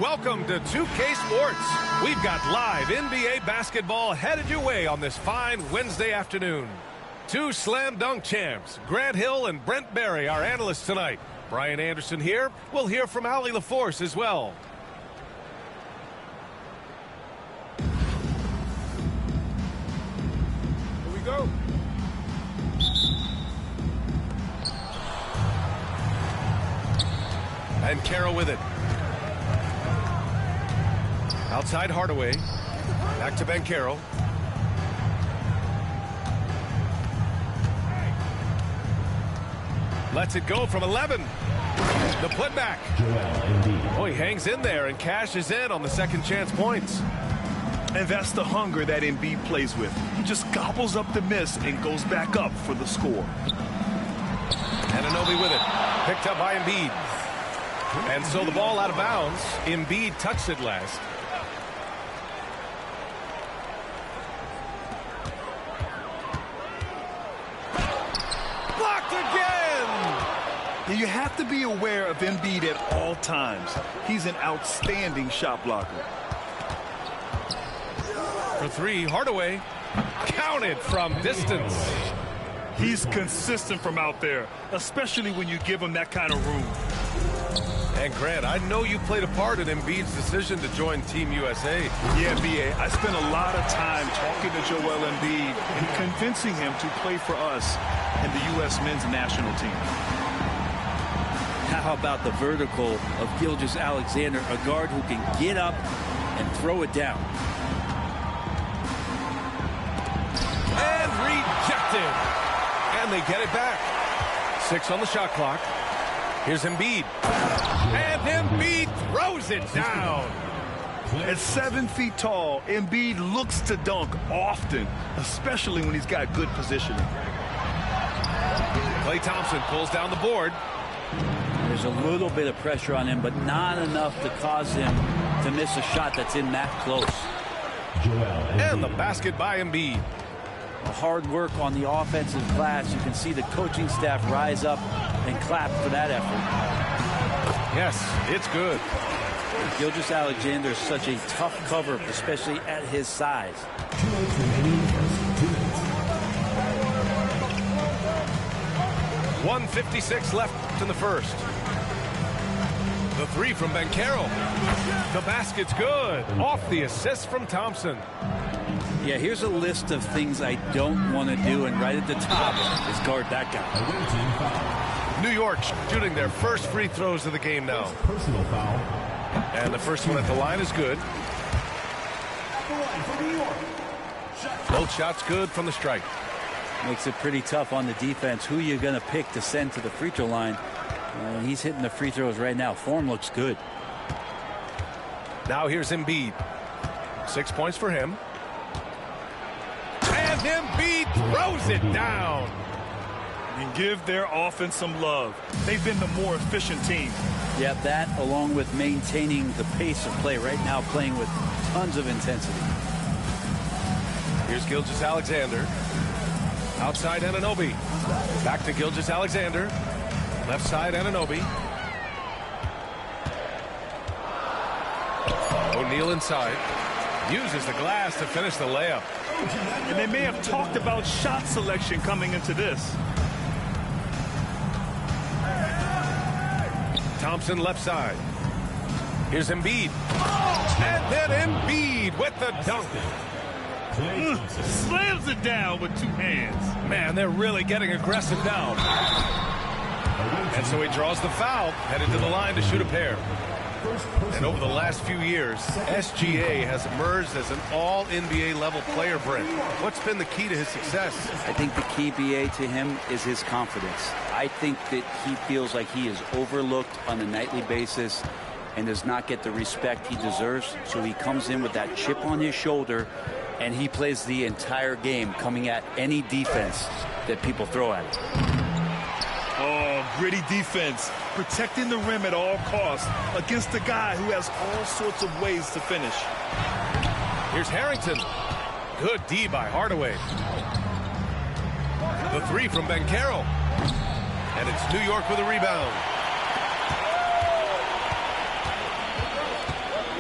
welcome to 2K Sports. We've got live NBA basketball headed your way on this fine Wednesday afternoon. Two slam dunk champs, Grant Hill and Brent Barry, our analysts tonight. Brian Anderson here. We'll hear from Allie LaForce as well. Here we go. And Carroll with it. Outside Hardaway. Back to Ben Carroll. Lets it go from 11. The putback. Oh, he hangs in there and cashes in on the second chance points. And that's the hunger that Embiid plays with. He just gobbles up the miss and goes back up for the score. Anunoby with it. Picked up by Embiid. And so the ball out of bounds. Embiid touched it last. Blocked again! You have to be aware of Embiid at all times. He's an outstanding shot blocker. For three, Hardaway. Counted from distance. He's consistent from out there, especially when you give him that kind of room. And Grant, I know you played a part in Embiid's decision to join Team USA. Yeah, B.A., I spent a lot of time talking to Joel Embiid and convincing him to play for us and the U.S. men's national team. How about the vertical of Gilgeous-Alexander, a guard who can get up and throw it down. And rejected. And they get it back. 6 on the shot clock. Here's Embiid. And Embiid throws it down. At 7 feet tall, Embiid looks to dunk often, especially when he's got good positioning. Klay Thompson pulls down the board. There's a little bit of pressure on him, but not enough to cause him to miss a shot that's in that close. And the basket by Embiid. Hard work on the offensive glass. You can see the coaching staff rise up and clap for that effort. Yes, it's good. Gilgeous-Alexander is such a tough cover, especially at his size. 1:56 left in the first. The three from Ben Carroll. The basket's good. Off the assist from Thompson. Yeah, here's a list of things I don't want to do, and right at the top is guard that guy. New York shooting their first free throws of the game now. Personal foul. And the first one at the line is good. Both shots good from the strike. Makes it pretty tough on the defense. Who you're going to pick to send to the free throw line. He's hitting the free throws right now. Form looks good. Now here's Embiid. 6 points for him. And Embiid throws it down. And give their offense some love. They've been the more efficient team. Yeah, that along with maintaining the pace of play right now, playing with tons of intensity. Here's Gilgeous-Alexander. Outside Anunoby. Back to Gilgeous-Alexander. Left side Anunoby. O'Neal inside. Uses the glass to finish the layup. And they may have talked about shot selection coming into this. Thompson left side. Here's Embiid. And then Embiid with the dunk. Slams it down with 2 hands. Man, they're really getting aggressive now. And so he draws the foul, headed to the line to shoot a pair. And over the last few years, SGA has emerged as an all-NBA level player, Brent. What's been the key to his success? I think the key, BA, to him is his confidence. I think that he feels like he is overlooked on a nightly basis and does not get the respect he deserves. So he comes in with that chip on his shoulder, and he plays the entire game, coming at any defense that people throw at him. Oh, gritty defense, protecting the rim at all costs against a guy who has all sorts of ways to finish. Here's Harrington. Good D by Hardaway. The three from Ben Carroll. And it's New York with a rebound.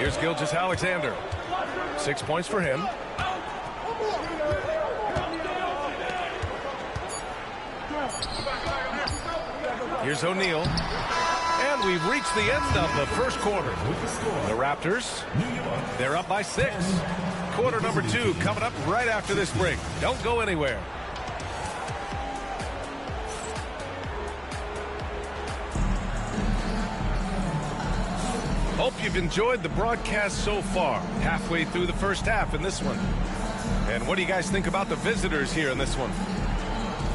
Here's Gilgeous-Alexander. 6 points for him. Here's O'Neal. And we've reached the end of the first quarter. The Raptors, they're up by 6. Quarter number 2 coming up right after this break. Don't go anywhere. Hope you've enjoyed the broadcast so far. Halfway through the first half in this one. And what do you guys think about the visitors here in this one?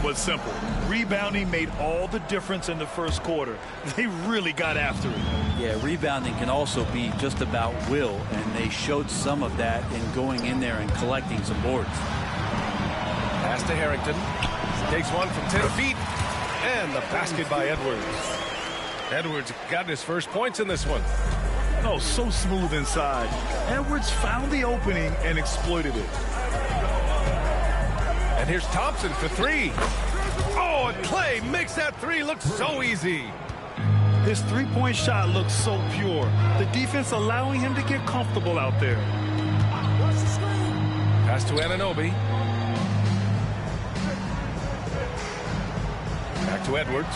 Well, it's simple. Rebounding made all the difference in the first quarter. They really got after it. Yeah, rebounding can also be just about will, and they showed some of that in going in there and collecting some boards. Pass to Harrington. Takes one from 10 feet. And the basket by Edwards. Edwards got his first points in this one. Oh, so smooth inside. Edwards found the opening and exploited it. And here's Thompson for 3. Oh, and Clay makes that 3 look so easy. His three-point shot looks so pure. The defense allowing him to get comfortable out there. Pass to Anunoby. Back to Edwards.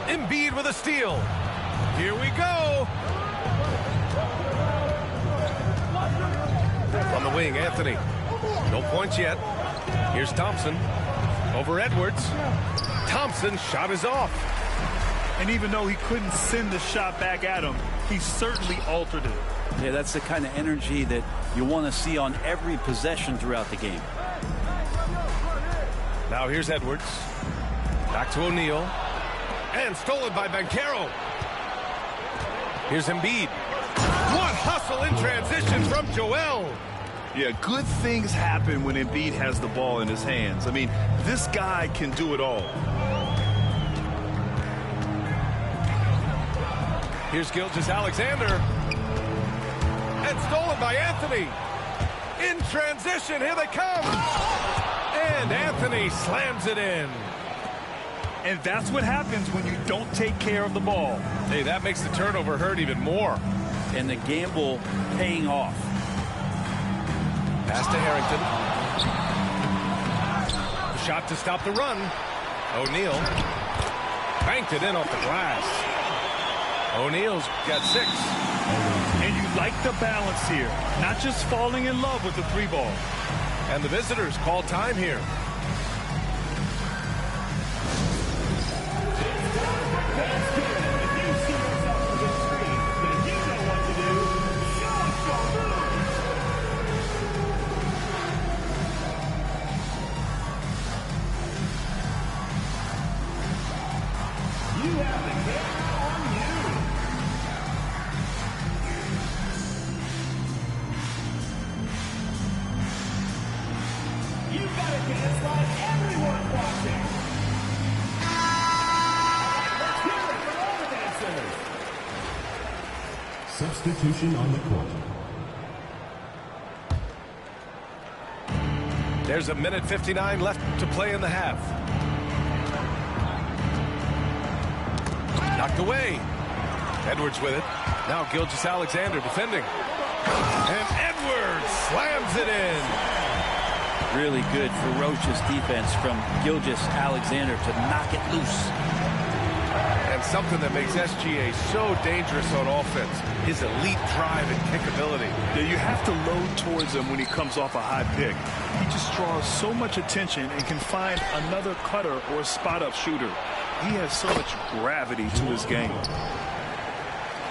Embiid with a steal. Here we go. On the wing, Anthony. No points yet. Here's Thompson. Over Edwards. Thompson's shot is off. And even though he couldn't send the shot back at him, he certainly altered it. Yeah, that's the kind of energy that you want to see on every possession throughout the game. Now here's Edwards. Back to O'Neal. And stolen by Banchero. Here's Embiid. What hustle in transition from Joel. Yeah, good things happen when Embiid has the ball in his hands. I mean, this guy can do it all. Here's Gilgeous-Alexander. And stolen by Anthony. In transition, here they come. And Anthony slams it in. And that's what happens when you don't take care of the ball. Hey, that makes the turnover hurt even more. And the gamble paying off. Pass to Harrington. Shot to stop the run. O'Neal banked it in off the glass. O'Neal's got 6. And you like the balance here. Not just falling in love with the 3-ball. And the visitors call time here. Substitution on the court. There's a minute 59 left to play in the half. Knocked away. Edwards with it. Now Gilgeous-Alexander defending. And Edwards slams it in. Really good, ferocious defense from Gilgeous-Alexander to knock it loose. And something that makes SGA so dangerous on offense, his elite drive and kickability. Yeah, you have to load towards him when he comes off a high pick. He just draws so much attention and can find another cutter or spot-up shooter. He has so much gravity to his game.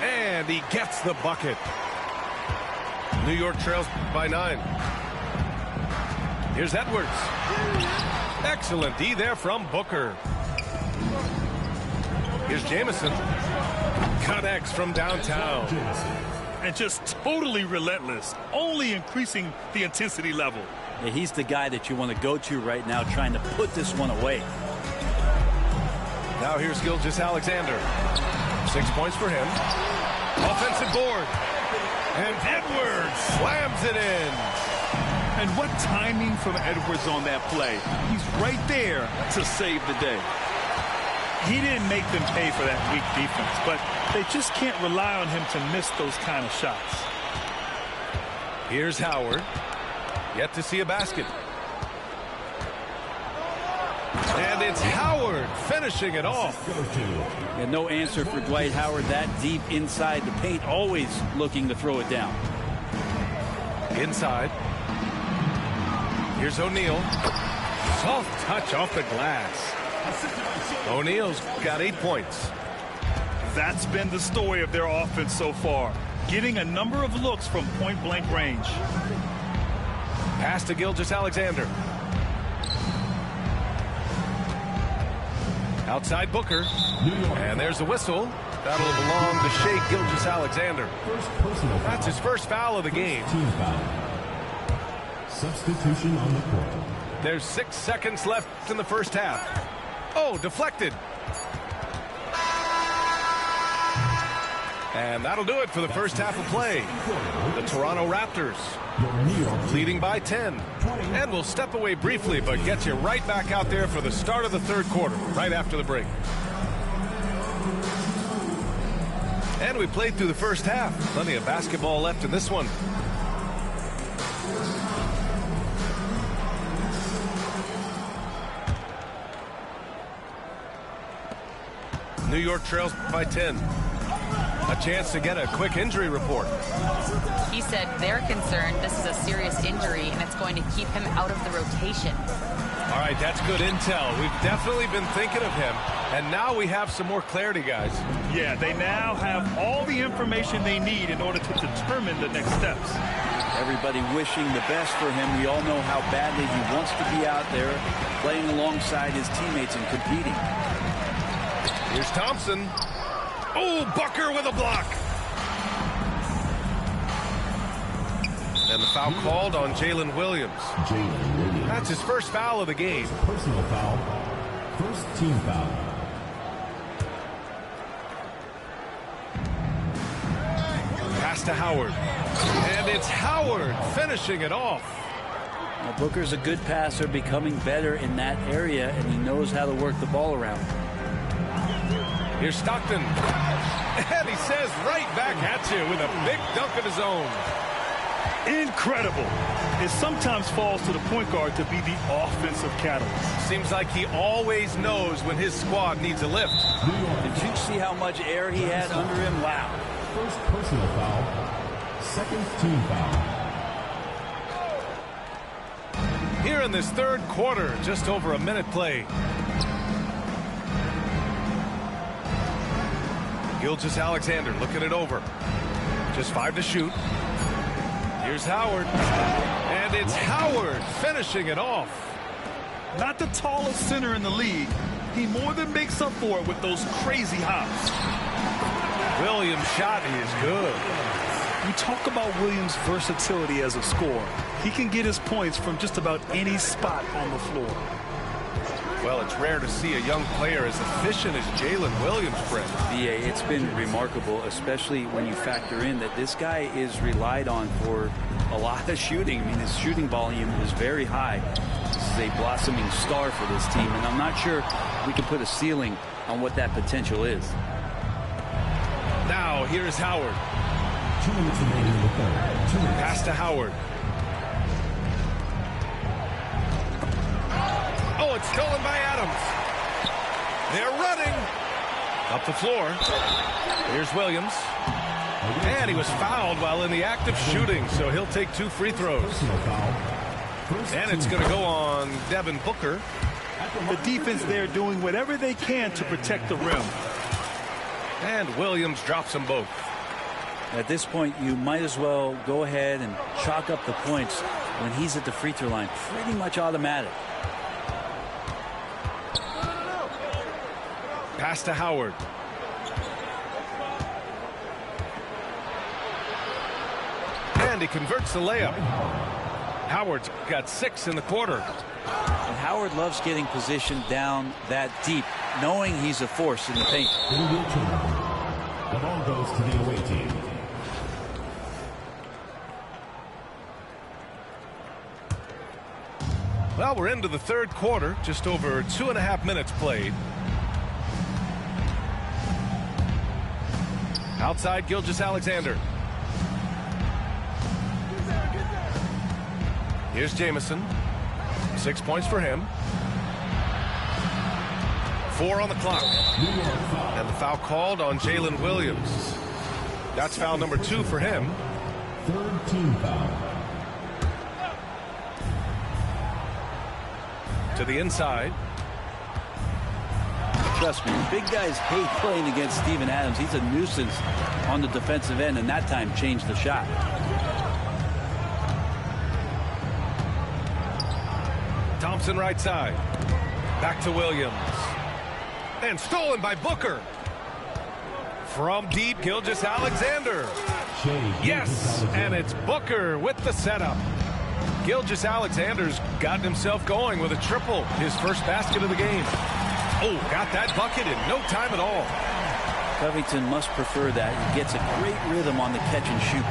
And he gets the bucket. New York trails by 9. Here's Edwards. Excellent D there from Booker. Here's Jamison. Connects from downtown. And just totally relentless, only increasing the intensity level. Yeah, he's the guy that you want to go to right now, trying to put this one away. Now here's Gilgeous-Alexander. 6 points for him. Offensive board. And Edwards slams it in. And what timing from Edwards on that play. He's right there to save the day. He didn't make them pay for that weak defense, but they just can't rely on him to miss those kind of shots. Here's Howard. Yet to see a basket. And it's Howard finishing it off. And no answer for Dwight Howard that deep inside the paint, always looking to throw it down. Inside. Here's O'Neal. Soft touch off the glass. O'Neal's got 8 points. That's been the story of their offense so far. Getting a number of looks from point-blank range. Pass to Gilgeous-Alexander. Outside Booker. And there's the whistle. That'll belong to Shai Gilgeous-Alexander. That's his first foul of the game. Substitution on the court. There's 6 seconds left in the first half. Oh, deflected. And that'll do it for the first half of play. The Toronto Raptors leading by 10. And we'll step away briefly, but get you right back out there for the start of the third quarter, right after the break. And we played through the first half. Plenty of basketball left in this one. New York trails by 10. A chance to get a quick injury report. He said they're concerned this is a serious injury and it's going to keep him out of the rotation. All right, that's good intel. We've definitely been thinking of him, and now we have some more clarity, guys. Yeah, they now have all the information they need in order to determine the next steps. Everybody wishing the best for him. We all know how badly he wants to be out there playing alongside his teammates and competing. Here's Thompson. Oh, Booker with a block. And the foul called on Jalen Williams. That's his first foul of the game. Personal foul. First team foul. Pass to Howard. And it's Howard finishing it off. Now, Booker's a good passer, becoming better in that area, and he knows how to work the ball around. Here's Stockton. And he says right back at you with a big dunk of his own. Incredible. It sometimes falls to the point guard to be the offensive catalyst. Seems like he always knows when his squad needs a lift. Did you see how much air he had under him? Wow. First personal foul. Second team foul. Here in this third quarter, just over a minute played. Gilgeous-Alexander looking it over. Just 5 to shoot. Here's Howard. And it's Howard finishing it off. Not the tallest center in the league. He more than makes up for it with those crazy hops. Williams' shot is good. We talk about Williams' versatility as a scorer. He can get his points from just about any spot on the floor. Well, it's rare to see a young player as efficient as Jalen Williams, Brent. BA, it's been remarkable, especially when you factor in that this guy is relied on for a lot of shooting. I mean, his shooting volume is very high. This is a blossoming star for this team, and I'm not sure we can put a ceiling on what that potential is. Now, here's Howard. 2 minutes remaining in the third. Pass to Howard. Oh, it's stolen by Adams. They're running. Up the floor. Here's Williams. And he was fouled while in the act of shooting, so he'll take 2 free throws. And it's going to go on Devin Booker. The defense there doing whatever they can to protect the rim. And Williams drops them both. At this point, you might as well go ahead and chalk up the points when he's at the free throw line. Pretty much automatic. Pass to Howard. And he converts the layup. Howard's got 6 in the quarter. And Howard loves getting positioned down that deep, knowing he's a force in the paint. The ball goes to the away team. Well, we're into the third quarter, just over 2.5 minutes played. Outside Gilgeous-Alexander. Here's Jamison. 6 points for him. 4 on the clock. And the foul called on Jalen Williams. That's foul number 2 for him. Third team foul. To the inside. Trust me, big guys hate playing against Steven Adams. He's a nuisance on the defensive end, and that time changed the shot. Thompson right side. Back to Williams. And stolen by Booker. From deep, Gilgeous-Alexander. Yes, and it's Booker with the setup. Gilgeous-Alexander's gotten himself going with a triple. His first basket of the game. Oh, got that bucket in no time at all. Covington must prefer that. He gets a great rhythm on the catch and shoot.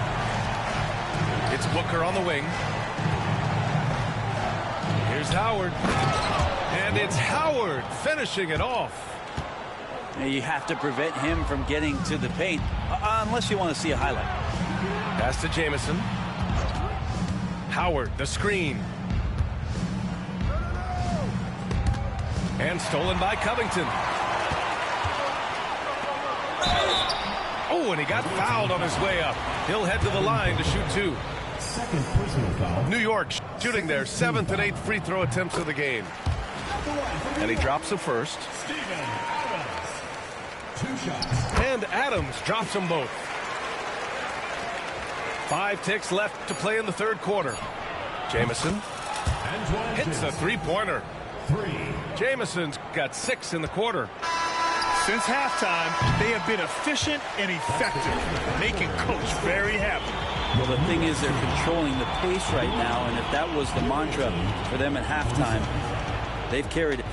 It's Booker on the wing. Here's Howard. And it's Howard finishing it off. You have to prevent him from getting to the paint, unless you want to see a highlight. Pass to Jamison. Howard, the screen. And stolen by Covington. Oh, and he got fouled on his way up. He'll head to the line to shoot 2. Second personal foul. New York shooting their 7th and 8th free throw attempts of the game. And he drops the first. Adams. 2 shots. And Adams drops them both. 5 ticks left to play in the third quarter. Jamison hits a three-pointer. 3. Jamison's got 6 in the quarter. Since halftime, they have been efficient and effective, making Coach very happy. Well, the thing is, they're controlling the pace right now, and if that was the mantra for them at halftime, they've carried it.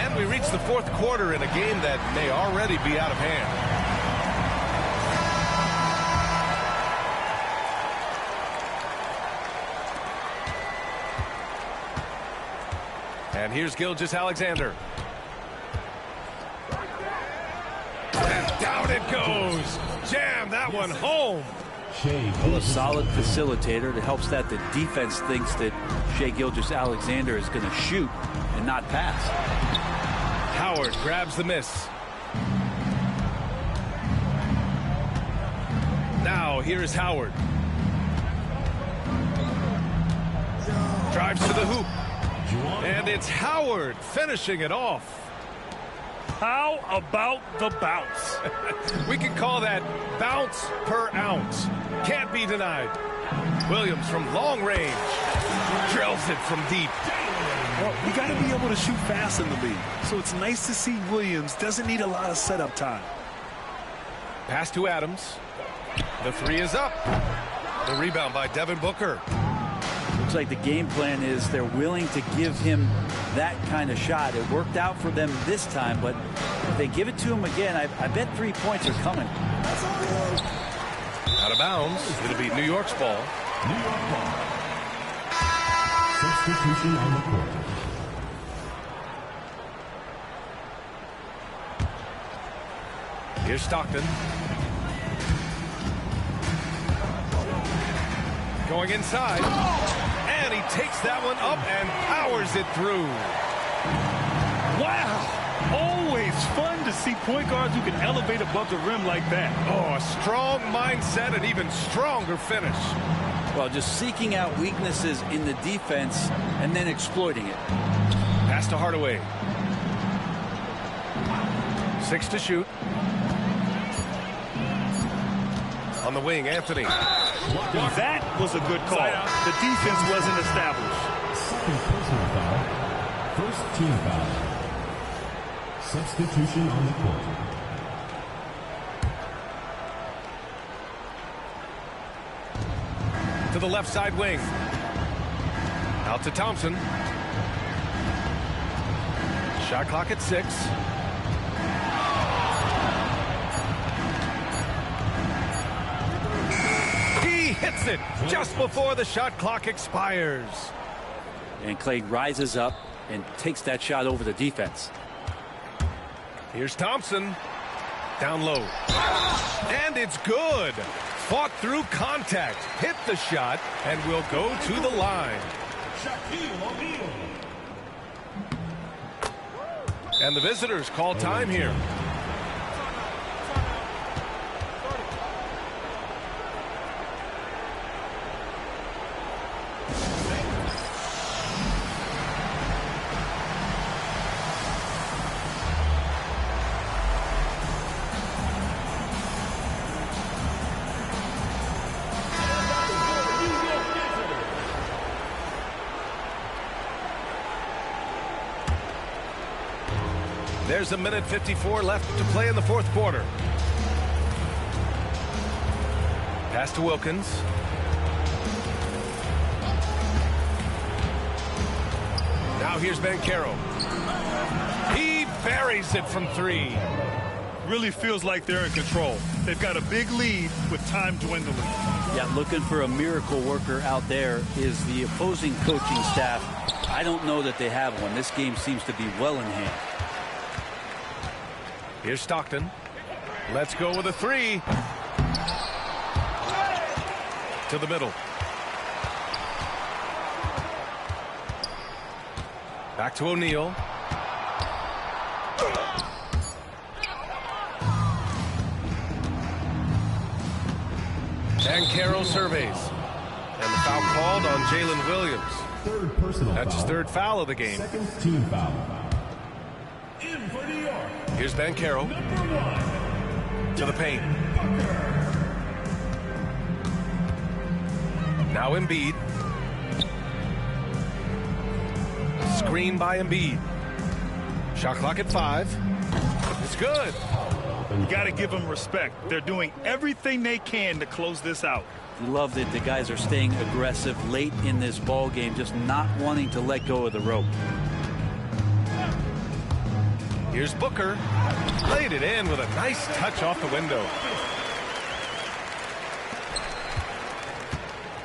And we reach the fourth quarter in a game that may already be out of hand. And here's Gilgeous-Alexander. And down it goes. Jam that one home. Well, a solid facilitator that helps that the defense thinks that Shai Gilgeous-Alexander is going to shoot and not pass. Howard grabs the miss. Now here's Howard. Drives to the hoop. And it's Howard finishing it off. How about the bounce? We can call that bounce per ounce. Can't be denied. Williams from long range drills it from deep. Well, you got to be able to shoot fast in the league. So it's nice to see Williams doesn't need a lot of setup time. Pass to Adams. The 3 is up. The rebound by Devin Booker. Looks like the game plan is they're willing to give him that kind of shot. It worked out for them this time, but if they give it to him again, I bet 3 points are coming. Out of bounds. It'll be New York's ball. New York ball. Substitution on the court. Here's Stockton. Going inside. And he takes that one up and powers it through. Wow. Always fun to see point guards who can elevate above the rim like that. Oh, a strong mindset and even stronger finish. Well, just seeking out weaknesses in the defense and then exploiting it. Pass to Hardaway. 6 to shoot. On the wing, Anthony. That was a good call. The defense wasn't established. Second personal foul. First team foul. Substitution on the court. To the left side wing. Out to Thompson. Shot clock at 6. He hits it just before the shot clock expires. And Clay rises up and takes that shot over the defense. Here's Thompson. Down low. And it's good. fought through contact, hit the shot, and will go to the line. And the visitors call time here. There's a minute 54 left to play in the fourth quarter. Pass to Wilkins. Now here's Banchero. He buries it from three. Really feels like they're in control. They've got a big lead with time dwindling. Yeah, looking for a miracle worker out there is the opposing coaching staff. I don't know that they have one. This game seems to be well in hand. Here's Stockton. Let's go with a three. To the middle. Back to O'Neal. And Carroll surveys. And the foul called on Jalen Williams. Third personal That's his foul. third foul of the game. Second team foul. In for New York. Here's Banchero. To the paint. Now Embiid. Screen by Embiid. Shot clock at 5. It's good. You got to give them respect. They're doing everything they can to close this out. You love that the guys are staying aggressive late in this ball game, just not wanting to let go of the rope. Here's Booker. Laid it in with a nice touch off the window.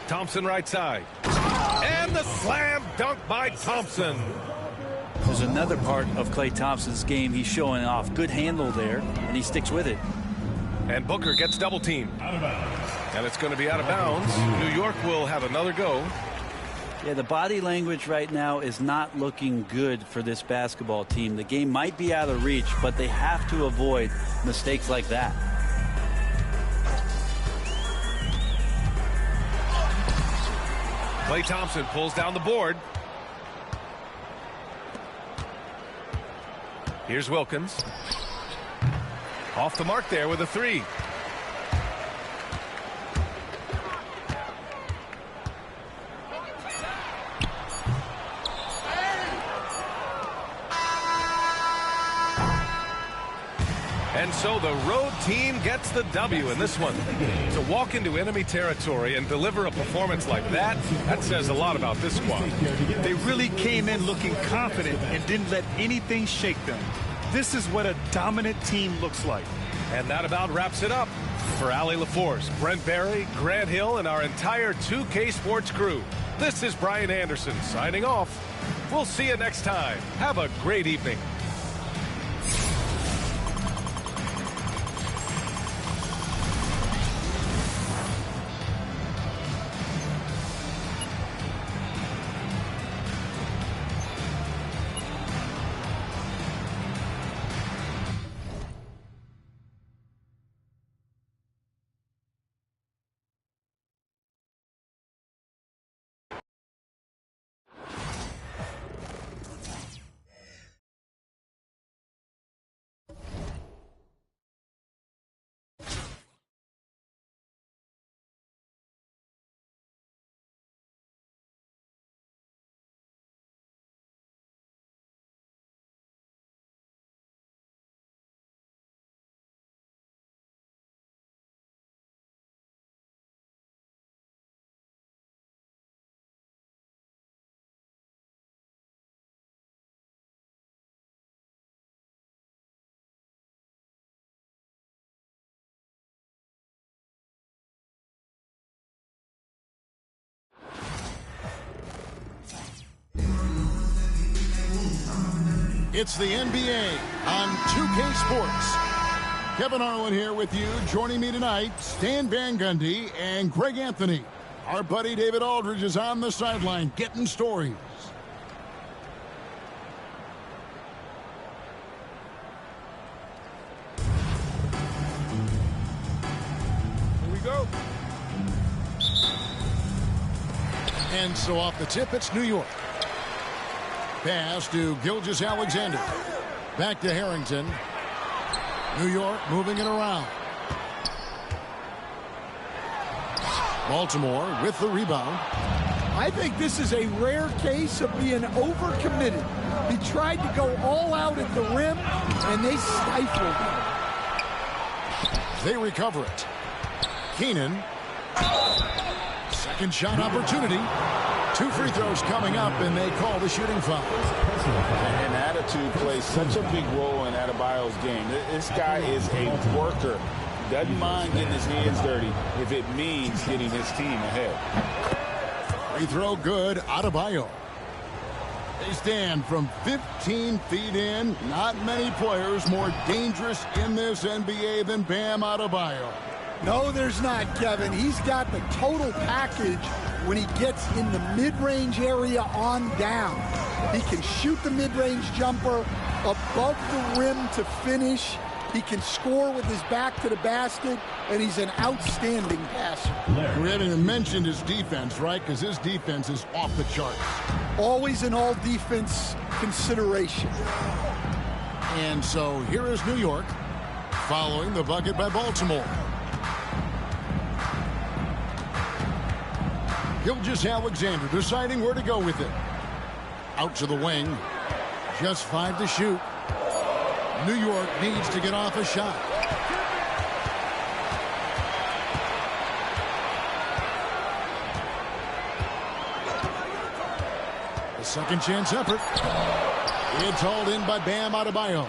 Thompson right side. And the slam dunk by Thompson. There's another part of Klay Thompson's game he's showing off. Good handle there, and he sticks with it. And Booker gets double teamed. And it's going to be out of bounds. New York will have another go. Yeah, the body language right now is not looking good for this basketball team. The game might be out of reach, but they have to avoid mistakes like that. Klay Thompson pulls down the board. Here's Wilkins. Off the mark there with a three. And so the road team gets the W in this one. To walk into enemy territory and deliver a performance like that, that says a lot about this squad. They really came in looking confident and didn't let anything shake them. This is what a dominant team looks like. And that about wraps it up. For Allie LaForce, Brent Barry, Grant Hill, and our entire 2K Sports crew, this is Brian Anderson signing off. We'll see you next time. Have a great evening. It's the NBA on 2K Sports. Kevin Harlan here with you. Joining me tonight, Stan Van Gundy and Greg Anthony. Our buddy David Aldridge is on the sideline getting stories. Here we go. And so off the tip, it's New York. Pass to Gilgeous-Alexander. Back to Harrington. New York moving it around. Baltimore with the rebound. I think this is a rare case of being overcommitted. He tried to go all out at the rim, and they stifled him. They recover it. Keenan. Second shot opportunity. 2 free throws coming up, and they call the shooting foul. And attitude plays such a big role in Adebayo's game. This guy is a worker. Doesn't mind getting his hands dirty if it means getting his team ahead. Free throw good. Adebayo. They stand from 15 feet in. Not many players more dangerous in this NBA than Bam Adebayo. No, there's not, Kevin. He's got the total package when he gets in the mid-range area on down. He can shoot the mid-range jumper above the rim to finish. He can score with his back to the basket, and he's an outstanding passer. We haven't even mentioned his defense, right? Because his defense is off the charts. Always an all-defense consideration. And so here is New York following the bucket by Baltimore. Gilgeous-Alexander deciding where to go with it. Out to the wing. Just 5 to shoot. New York needs to get off a shot. A second chance effort. It's hauled in by Bam Adebayo.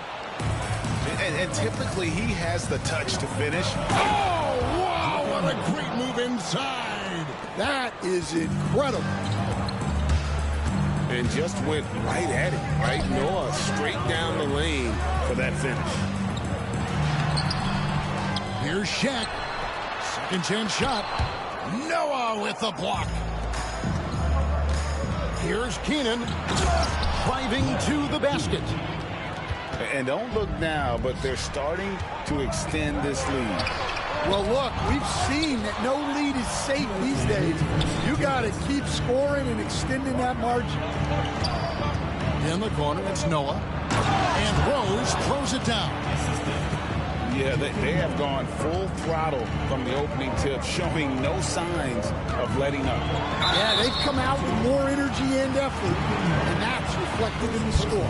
And typically he has the touch to finish. Oh, wow, what a great move inside. That is incredible. And just went right at it, right? Noah straight down the lane for that finish. Here's Shaq. Second chance shot. Noah with the block. Here's Keenan. Driving to the basket. And don't look now, but they're starting to extend this lead. Well, look, we've seen that no lead is safe these days. You got to keep scoring and extending that margin. In the corner, it's Noah. And Rose throws it down. Yeah, they have gone full throttle from the opening tip, showing no signs of letting up. Yeah, they've come out with more energy and effort, and that's reflected in the score.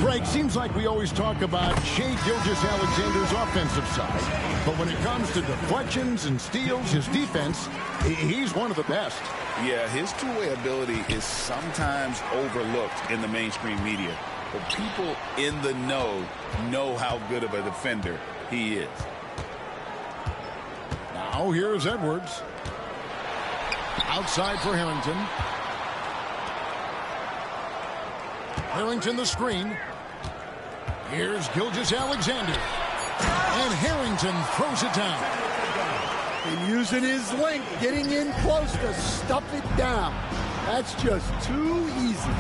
Greg, seems like we always talk about Shai Gilgeous-Alexander's offensive side, but when it comes to deflections and steals, his defense, he's one of the best. Yeah, his two-way ability is sometimes overlooked in the mainstream media, but people in the know how good of a defender he is. Now here's Edwards. Outside for Harrington. Harrington the screen. Here's Gilgeous-Alexander. And Harrington throws it down. And using his length, getting in close to stuff it down. That's just too easy.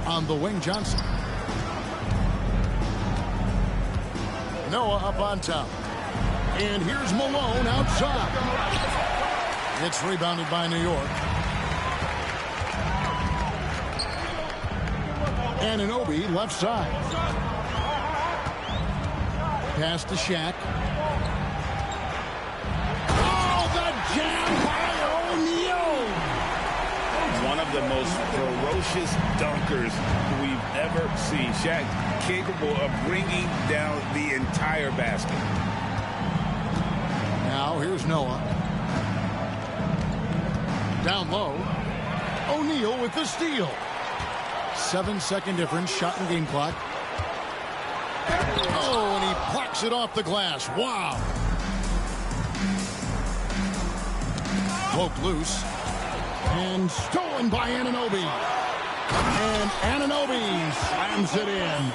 On the wing, Johnson. Noah up on top. And here's Malone outside. It's rebounded by New York. Anunoby left side. Pass to Shaq. Oh, the jam by O'Neal. One of the most ferocious dunkers we've ever seen. Shaq capable of bringing down the entire basket. Now here's Noah. Down low. O'Neal with the steal. 7-second difference, shot and game clock. Oh, and he plucks it off the glass. Wow. Poked loose. And stolen by Anunoby. And Anunoby slams it in.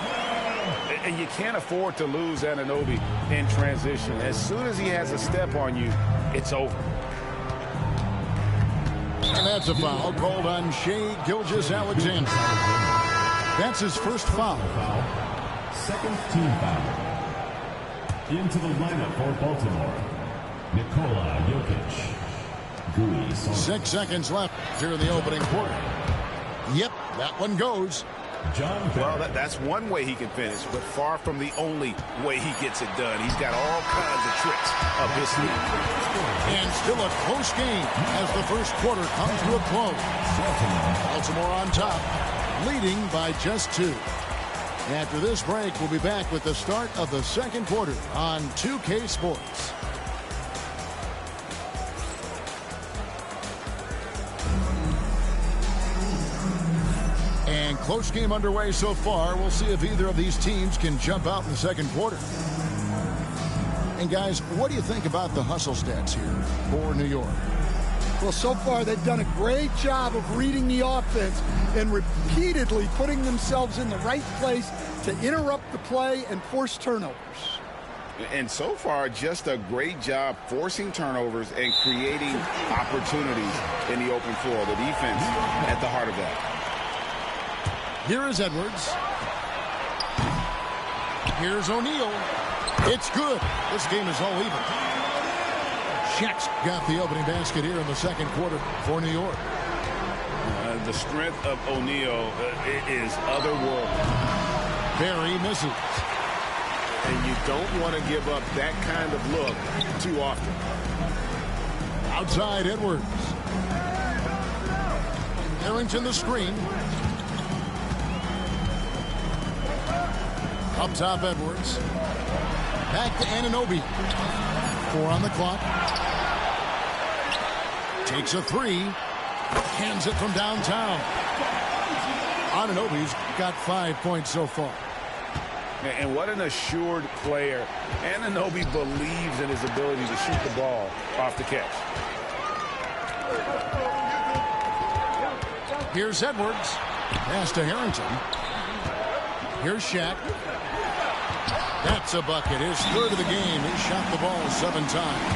And you can't afford to lose Anunoby in transition. As soon as he has a step on you, it's over. And that's a foul called on Shai Gilgeous-Alexander. That's his first foul. Second team foul. Into the lineup for Baltimore, Nikola Jokic. 6 seconds left here in the opening quarter. Yep, that one goes. Well, that's one way he can finish, but far from the only way he gets it done. He's got all kinds of tricks up his sleeve. And still a close game as the first quarter comes to a close. Baltimore on top, leading by just 2. After this break, we'll be back with the start of the second quarter on 2K Sports. And close game underway so far. We'll see if either of these teams can jump out in the second quarter. And guys, what do you think about the hustle stats here for New York? Well, so far they've done a great job of reading the offense and repeatedly putting themselves in the right place to interrupt the play and force turnovers. And so far, just a great job forcing turnovers and creating opportunities in the open floor. The defense at the heart of that. Here is Edwards. Here's O'Neal. It's good. This game is all even. Shaq's got the opening basket here in the second quarter for New York. The strength of O'Neal is otherworldly. Barry misses. And you don't want to give up that kind of look too often. Outside Edwards. Harrington the screen. Up top Edwards. Back to Anunoby. 4 on the clock. Takes a 3. Hands it from downtown. Anunoby's got 5 points so far. And what an assured player. Anunoby believes in his ability to shoot the ball off the catch. Here's Edwards. Pass to Harrington. Here's Shaq. That's a bucket. His third of the game. He shot the ball 7 times.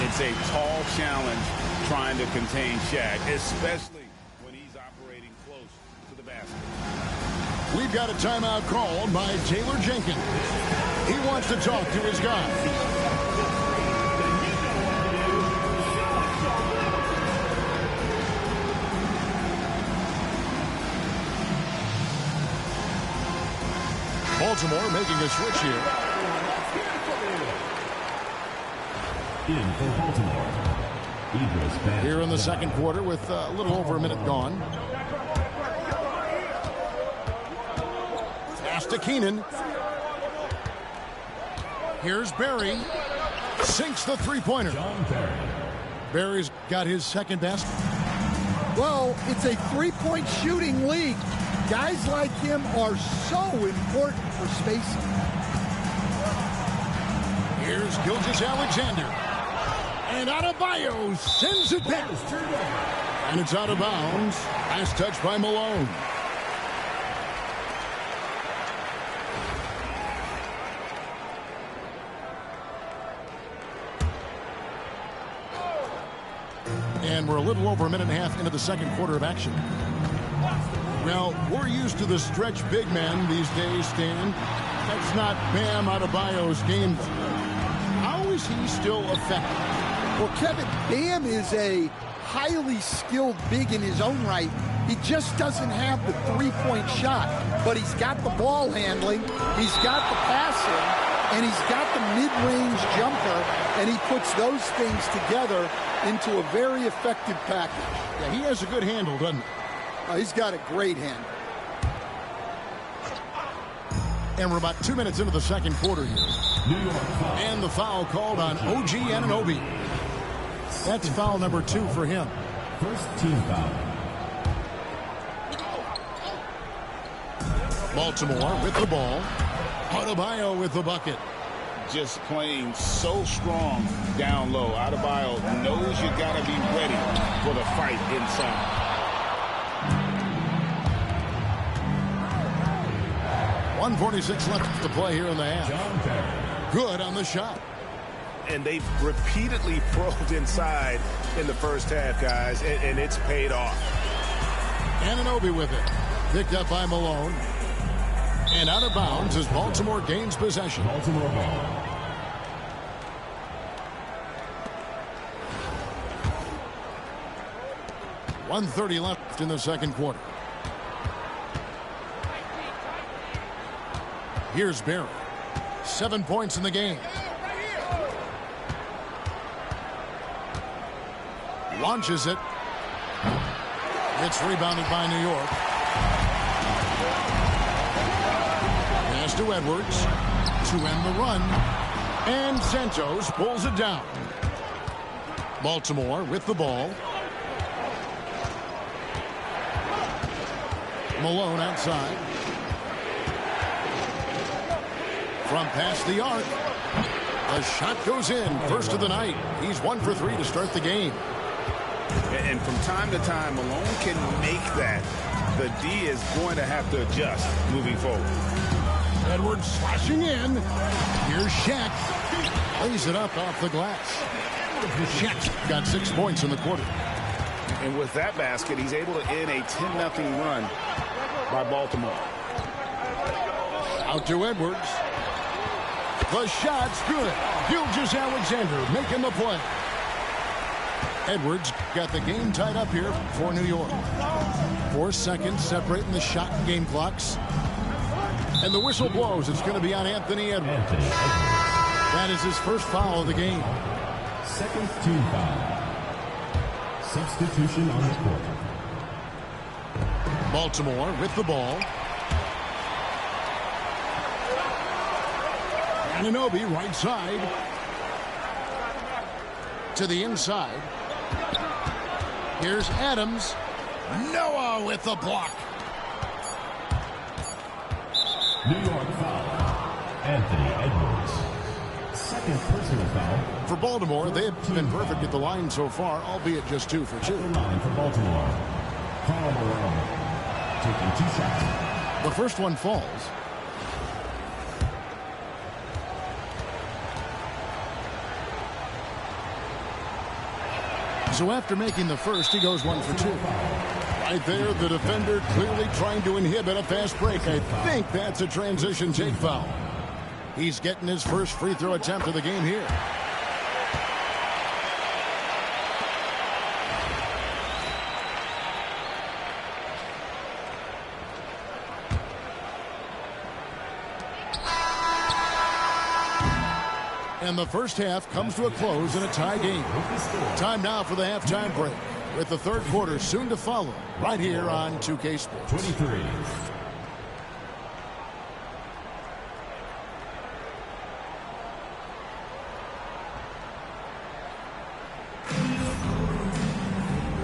It's a tall challenge trying to contain Shaq, especially when he's operating close to the basket. We've got a timeout called by Taylor Jenkins. He wants to talk to his guys. Baltimore making a switch here. In for Baltimore. Here in the second quarter with a little over a minute gone. Pass to Keenan. Here's Barry. Sinks the three-pointer. Barry's got his second basket. Well, it's a three-point shooting league. Guys like him are so important for spacing. Here's Gilgeous-Alexander. And Adebayo sends it back. And it's out of bounds. Last touch by Malone. And we're a little over a minute and a half into the second quarter of action. Well, we're used to the stretch big man these days, Stan. That's not Bam Adebayo's game. How is he still effective? Well, Kevin, Bam is a highly skilled big in his own right. He just doesn't have the three-point shot, but he's got the ball handling, he's got the passing, and he's got the mid-range jumper, and he puts those things together into a very effective package. Yeah, he has a good handle, doesn't he? He's got a great hand. And we're about 2 minutes into the second quarter here. And the foul called on OG Anunoby. That's foul number 2 for him. First team foul. Baltimore with the ball. Adebayo with the bucket. Just playing so strong down low. Adebayo knows you got to be ready for the fight inside. 1:46 left to play here in the half. Good on the shot. And they've repeatedly probed inside in the first half, guys, and it's paid off. Anunoby with it. Picked up by Malone. And out of bounds as Baltimore gains possession. Baltimore ball. .130 left in the second quarter. Here's Barry. 7 points in the game. Launches it. It's rebounded by New York. Pass to Edwards to end the run. And Santos pulls it down. Baltimore with the ball. Malone outside. From past the arc. The shot goes in. First of the night. He's 1 for 3 to start the game. And from time to time, Malone can make that. The D is going to have to adjust moving forward. Edwards slashing in. Here's Shaq. Lays it up off the glass. Shaq's got 6 points in the quarter. And with that basket, he's able to end a 10-0 run by Baltimore. Out to Edwards. The shot's good. Gilgeous-Alexander making the play. Edwards got the game tied up here for New York. 4 seconds separating the shot and game clocks. And the whistle blows. It's going to be on Anthony Edwards. That is his first foul of the game. Second team foul. Substitution on the court. Baltimore with the ball. Anunoby right side. To the inside. Here's Adams. Noah with the block. New York foul. Anthony Edwards. Second personal foul. For Baltimore, they have been perfect at the line so far, albeit just 2 for 2. Line for Baltimore. Karl Malone taking 2 shots. The first one falls. So after making the first, he goes 1 for 2. Right there, the defender clearly trying to inhibit a fast break. I think that's a transition take foul. He's getting his first free throw attempt of the game here. And the first half comes to a close in a tie game. Time now for the halftime break, with the third quarter soon to follow, right here on 2K Sports. 23.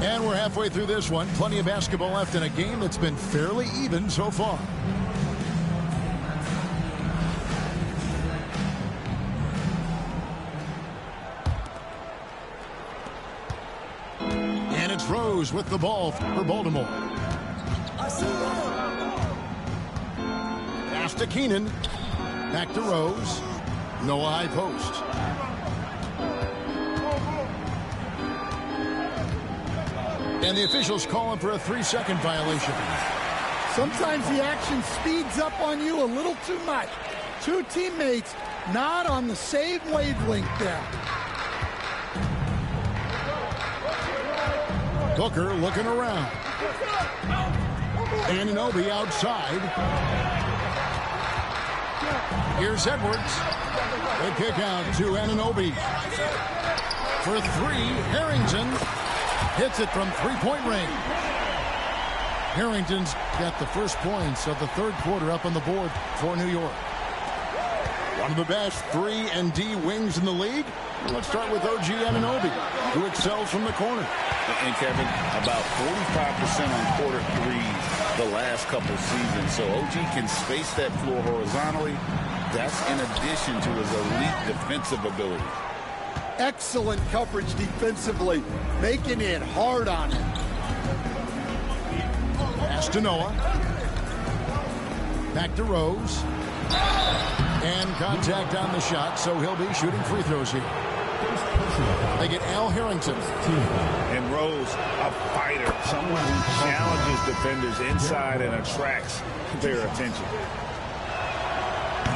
And we're halfway through this one. Plenty of basketball left in a game that's been fairly even so far. Rose with the ball for Baltimore. Pass to Keenan. Back to Rose. Noah high post. And the officials calling for a 3-second violation. Sometimes the action speeds up on you a little too much. 2 teammates not on the same wavelength there. Booker looking around. Anunoby outside. Here's Edwards. They kick out to Anunoby. For 3, Harrington hits it from 3-point range. Harrington's got the first points of the third quarter up on the board for New York. One of the best 3 and D wings in the league. Let's start with OG Anunoby, who excels from the corner. And Kevin, about 45% on quarter threes the last couple seasons. So OG can space that floor horizontally. That's in addition to his elite defensive ability. Excellent coverage defensively, making it hard on him. Pass to Noah. Back to Rose. And contact on the shot, so he'll be shooting free throws here. They get Al Harrington. And Rose, a fighter, someone who challenges defenders inside and attracts their attention.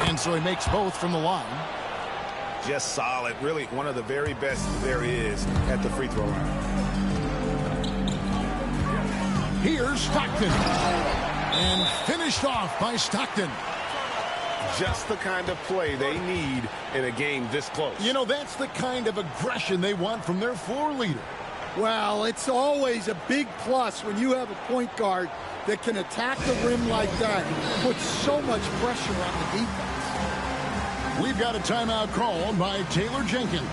And so he makes both from the line. Just solid, really one of the very best there is at the free throw line. Here's Stockton. And finished off by Stockton. Just the kind of play they need in a game this close. You know, that's the kind of aggression they want from their floor leader. Well, it's always a big plus when you have a point guard that can attack the rim like that, put so much pressure on the defense. We've got a timeout called by Taylor Jenkins.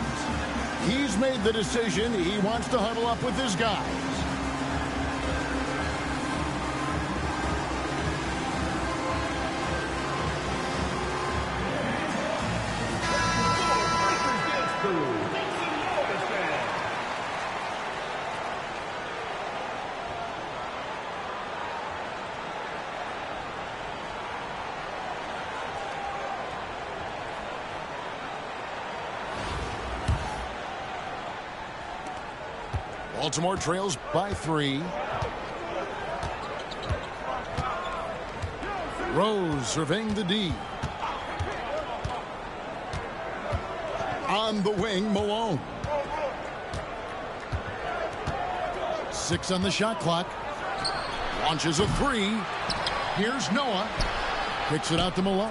He's made the decision he wants to huddle up with his guys. Baltimore trails by 3. Rose surveying the D. On the wing, Malone. 6 on the shot clock. Launches a 3. Here's Noah. Kicks it out to Malone.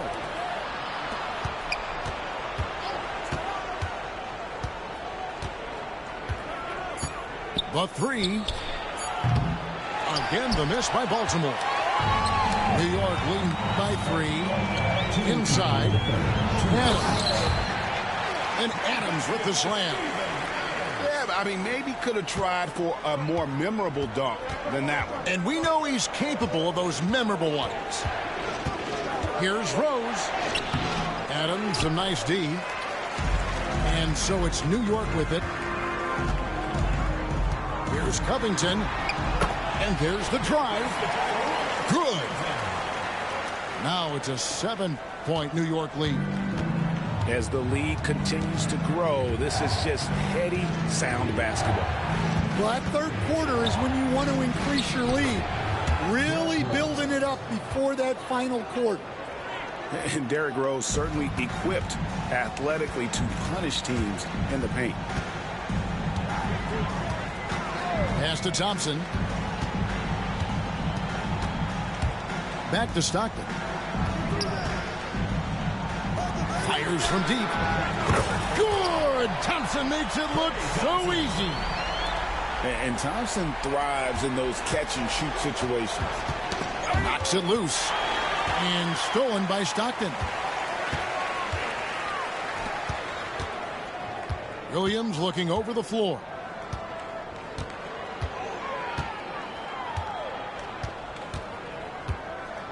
The 3. Again, the miss by Baltimore. New York leading by 3. Inside. Adams. And Adams with the slam. Yeah, I mean, maybe could have tried for a more memorable dunk than that one. And we know he's capable of those memorable ones. Here's Rose. Adams, a nice D. And so it's New York with it. Here's Covington. And there's the drive. Good. Now it's a 7-point New York lead. As the lead continues to grow, this is just heady, sound basketball. Well, that third quarter is when you want to increase your lead. Really building it up before that final quarter. And Derrick Rose certainly equipped athletically to punish teams in the paint. Pass to Thompson. Back to Stockton. Fires from deep. Good! Thompson makes it look so easy. And Thompson thrives in those catch-and-shoot situations. Knocks it loose. And stolen by Stockton. Williams looking over the floor.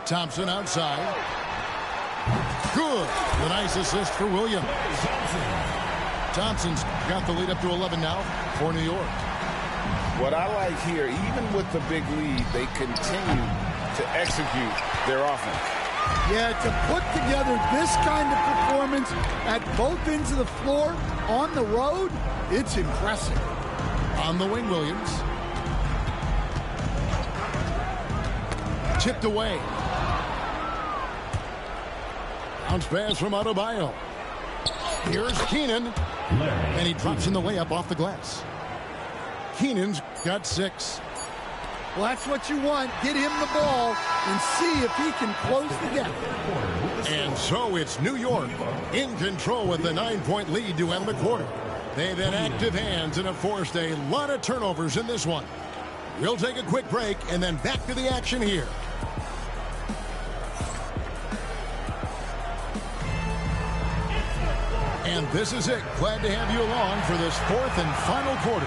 Thompson outside. Good. A nice assist for Williams. Thompson's got the lead up to 11 now for New York. What I like here, even with the big lead, they continue to execute their offense. Yeah, to put together this kind of performance at both ends of the floor on the road, it's impressive. On the wing, Williams. Tipped away. Bounce pass from Adebayo. Here's Keenan. And he drops in the layup off the glass. Keenan's got 6. Well, that's what you want. Get him the ball and see if he can close the gap. And so it's New York in control with the 9-point lead to end the quarter. They've had active hands and have forced a lot of turnovers in this one. We'll take a quick break and then back to the action here. And this is it. Glad to have you along for this 4th and final quarter.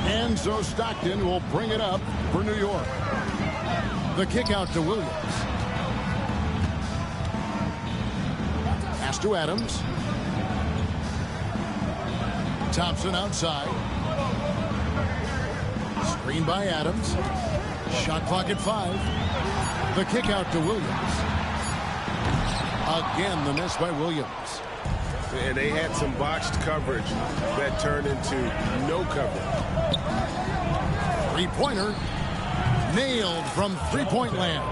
And so Stockton will bring it up for New York. The kick out to Williams. Pass to Adams. Thompson outside. Screen by Adams. Shot clock at 5. The kick out to Williams. Again, the miss by Williams. And they had some botched coverage that turned into no coverage. Three-pointer. Nailed from three-point land.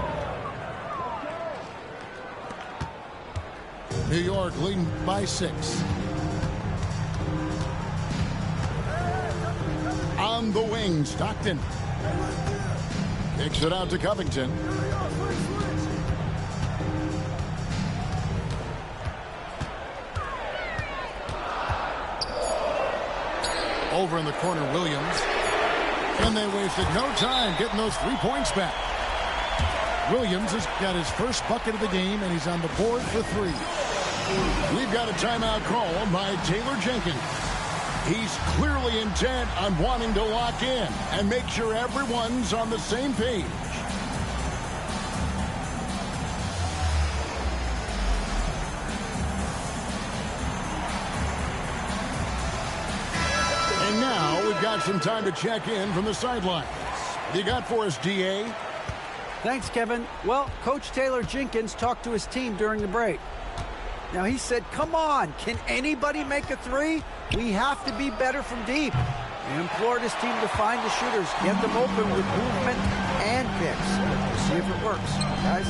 New York leading by 6. On the wing, Stockton. Kicks it out to Covington. Over in the corner, Williams. And they wasted no time getting those 3 points back. Williams has got his first bucket of the game, and he's on the board for 3. We've got a timeout call by Taylor Jenkins. He's clearly intent on wanting to lock in and make sure everyone's on the same page. And now we've got some time to check in from the sidelines. What you got for us, DA? Thanks, Kevin. Well, Coach Taylor Jenkins talked to his team during the break. Now, he said, come on, can anybody make a 3? We have to be better from deep. He implored his team to find the shooters, get them open with movement and picks. We'll see if it works, guys.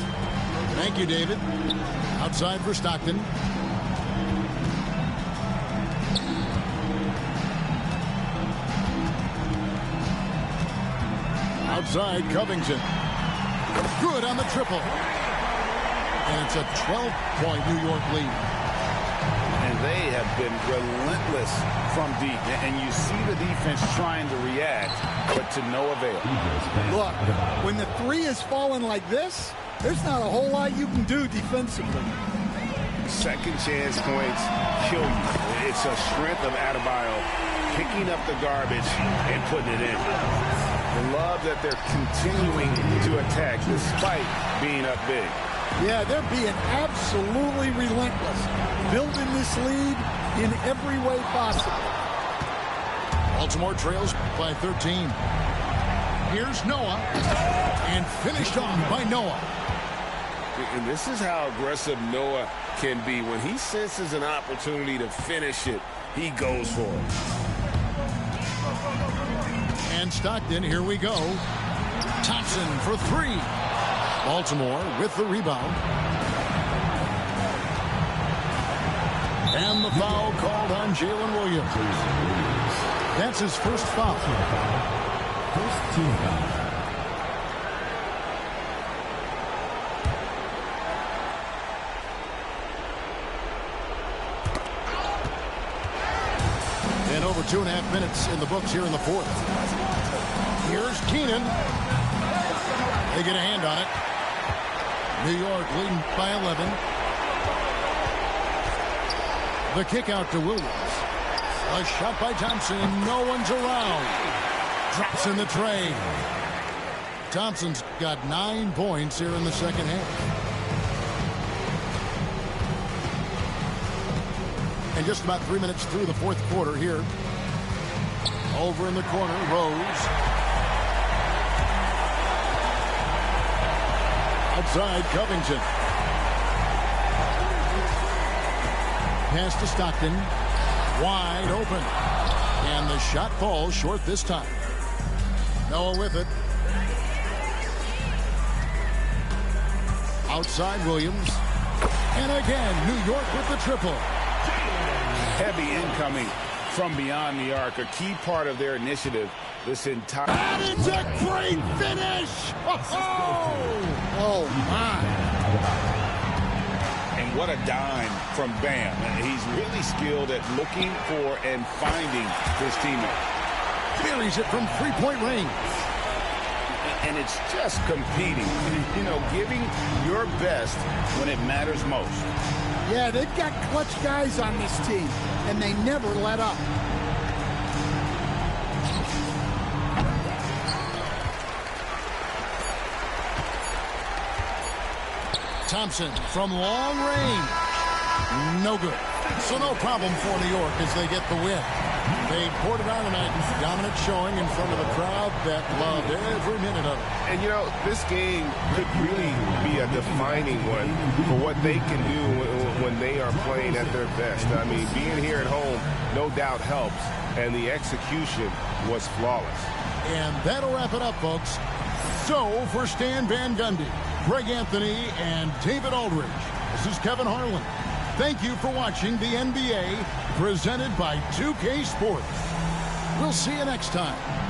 Thank you, David. Outside for Stockton. Outside, Covington. Good on the triple. And it's a 12-point New York lead. And they have been relentless from deep. And you see the defense trying to react, but to no avail. Look, when the 3 is falling like this, there's not a whole lot you can do defensively. Second chance points kill you. It's a strength of Adebayo picking up the garbage and putting it in. I love that they're continuing to attack despite being up big. Yeah, they're being absolutely relentless, building this lead in every way possible. Baltimore trails by 13. Here's Noah, and finished off by Noah. And this is how aggressive Noah can be. When he senses an opportunity to finish it, he goes for it. And Stockton, here we go. Thompson for 3. Baltimore with the rebound. And the foul called on Jalen Williams. That's his first foul. First team foul. And over 2.5 minutes in the books here in the fourth. Here's Keenan. They get a hand on it. New York leading by 11. The kick out to Williams. A shot by Thompson. No one's around. Drops in the tray. Thompson's got 9 points here in the second half. And just about 3 minutes through the fourth quarter here. Over in the corner, Rose. Outside, Covington. Pass to Stockton. Wide open. And the shot falls short this time. Noah with it. Outside, Williams. And again, New York with the triple. Heavy incoming from beyond the arc, a key part of their initiative this entire... And it's a great finish! Oh, my. And what a dime from Bam. He's really skilled at looking for and finding his teammate. Buries it from three-point range. And it's just competing, you know, giving your best when it matters most. Yeah, they've got clutch guys on this team, and they never let up. Thompson from long range. No good. So no problem for New York as they get the win. They poured it on tonight. Dominant showing in front of the crowd that loved every minute of it. And, you know, this game could really be a defining one for what they can do when they are playing at their best. I mean, being here at home no doubt helps, and the execution was flawless. And that'll wrap it up, folks. So, for Stan Van Gundy, Greg Anthony, and David Aldridge, this is Kevin Harlan. Thank you for watching the NBA presented by 2K Sports. We'll see you next time.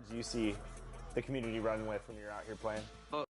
Do you see the community running with when you're out here playing?